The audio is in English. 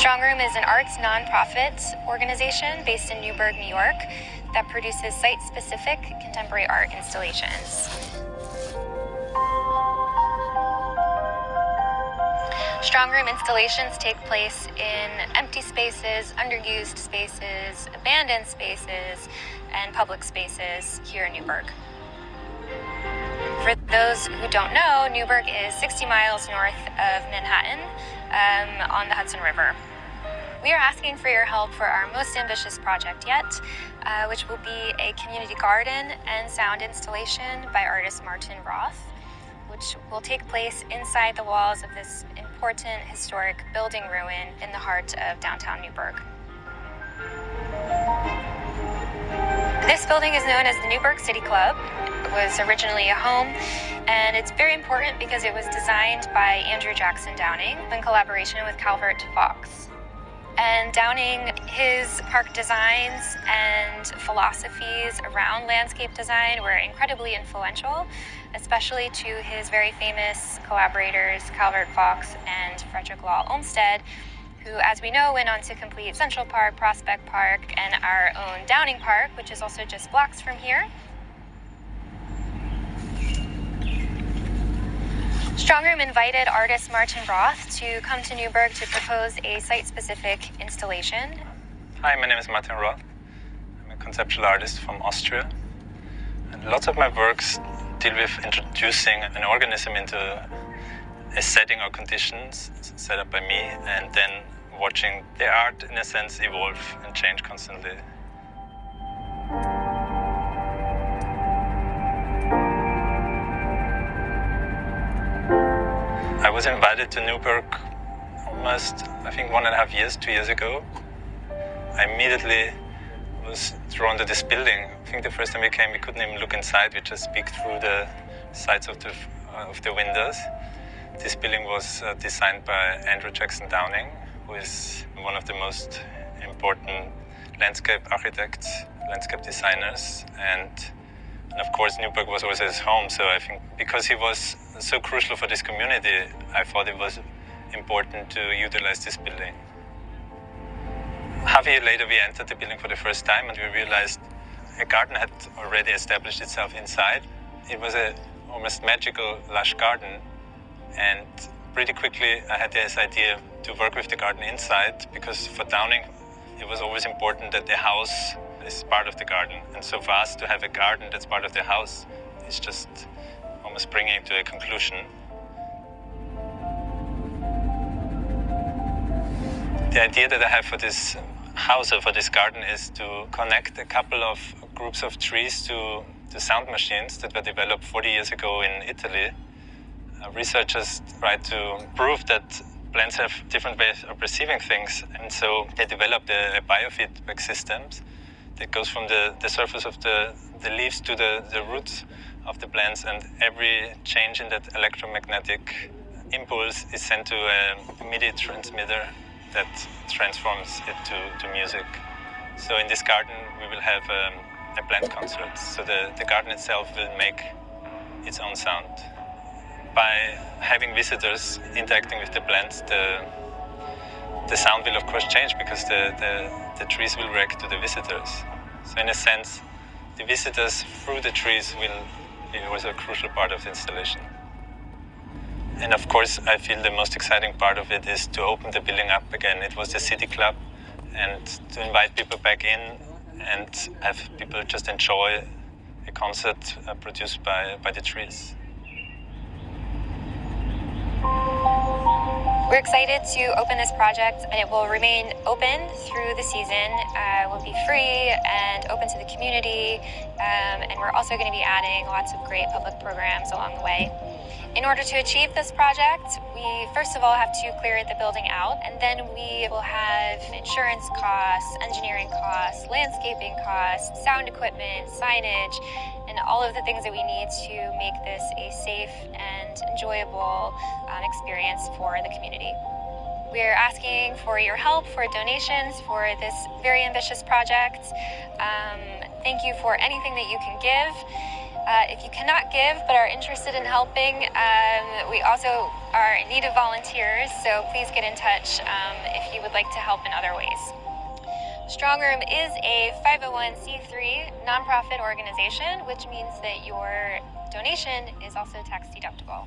Strong Room is an arts nonprofit organization based in Newburgh, New York, that produces site-specific contemporary art installations. Strong Room installations take place in empty spaces, underused spaces, abandoned spaces, and public spaces here in Newburgh. For those who don't know, Newburgh is 60 miles north of Manhattan on the Hudson River. We are asking for your help for our most ambitious project yet, which will be a community garden and sound installation by artist Martin Roth, which will take place inside the walls of this important historic building ruin in the heart of downtown Newburgh. This building is known as the Newburgh City Club. It was originally a home, and it's very important because it was designed by Andrew Jackson Downing in collaboration with Calvert Vaux. And Downing, his park designs and philosophies around landscape design were incredibly influential, especially to his very famous collaborators, Calvert Vaux and Frederick Law Olmsted, who, as we know, went on to complete Central Park, Prospect Park, and our own Downing Park, which is also just blocks from here. Strong Room invited artist Martin Roth to come to Newburgh to propose a site-specific installation. Hi, my name is Martin Roth. I'm a conceptual artist from Austria. And lots of my works deal with introducing an organism into a setting or conditions set up by me, and then watching the art, in a sense, evolve and change constantly. I was invited to Newburgh almost, I think, 1.5 years, 2 years ago. I immediately was drawn to this building. I think the first time we came, we couldn't even look inside. We just peeked through the sides of the windows. This building was designed by Andrew Jackson Downing, who is one of the most important landscape architects, landscape designers, and of course Newburgh was also his home. So I think because he was so crucial for this community, I thought it was important to utilize this building. Half a year later, we entered the building for the first time, and we realized a garden had already established itself inside. It was a almost magical, lush garden, and pretty quickly I had this idea to work with the garden inside, because for Downing it was always important that the house is part of the garden, and so for us to have a garden that's part of the house is just almost bringing it to a conclusion. The idea that I have for this house or for this garden is to connect a couple of groups of trees to the sound machines that were developed 40 years ago in Italy. Researchers tried to prove that plants have different ways of perceiving things, and so they developed a biofeedback system that goes from the surface of the leaves to the roots of the plants, and every change in that electromagnetic impulse is sent to a MIDI transmitter that transforms it to music. So in this garden we will have a plant concert, so the garden itself will make its own sound. By having visitors interacting with the plants, the sound will of course change, because the trees will react to the visitors. So in a sense, the visitors through the trees will be also a crucial part of the installation. And of course, I feel the most exciting part of it is to open the building up again. It was the city club, and to invite people back in and have people just enjoy a concert produced by the trees. We're excited to open this project, and it will remain open through the season. It will be free and open to the community, and we're also going to be adding lots of great public programs along the way. In order to achieve this project, we first of all have to clear the building out, and then we will have insurance costs, engineering costs, landscaping costs, sound equipment, signage, and all of the things that we need to make this a safe and enjoyable experience for the community. We're asking for your help, for donations for this very ambitious project. Thank you for anything that you can give. If you cannot give but are interested in helping, we also are in need of volunteers, so please get in touch if you would like to help in other ways. Strong Room is a 501c3 nonprofit organization, which means that your donation is also tax deductible.